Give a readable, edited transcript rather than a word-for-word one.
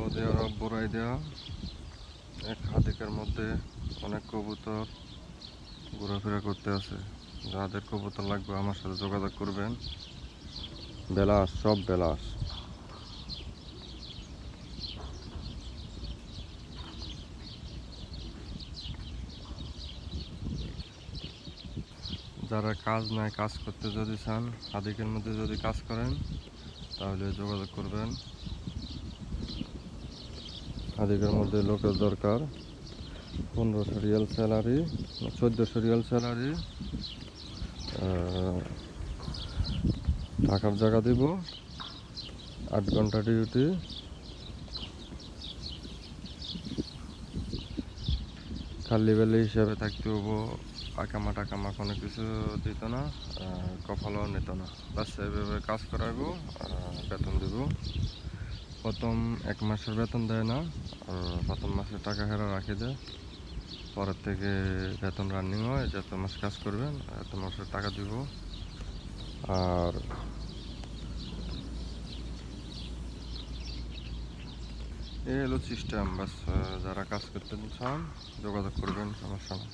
Saudi আরব বোরাই দেওয়া এক হাদিকের মধ্যে অনেক কবুতর ঘোরাফেরা করতে আছে। যাদের কবুতর লাগবে আমার সাথে যোগাযোগ করবেন। বেলাস, সব বেলাস। যারা কাজ নাই, কাজ করতে যদি চান, হাদিকের মধ্যে যদি কাজ করেন তাহলে যোগাযোগ করবেন। হাদিকের মধ্যে লোকের দরকার। 1500 রিয়াল স্যালারি, 1400 রিয়াল স্যালারি, থাকার জায়গা দিব, 8 ঘন্টা ডিউটি। খালি বেলে হিসাবে থাকতে হবো, আকামা টাকামা কোনো কিছু দিত না, কফলও নিত না। বাস এভাবে কাজ করাবো, বেতন দিব। প্রথম 1 মাসের বেতন দেয় না, প্রথম মাসের টাকা হেরা রাখে দেয়। পরের থেকে বেতন রানিং হয়, যত মাস কাজ করবেন এত মাসের টাকা দিব। আর এই হলো সিস্টেম। বাস যারা কাজ করতে চান যোগাযোগ করবেন, সমস্যা নেই।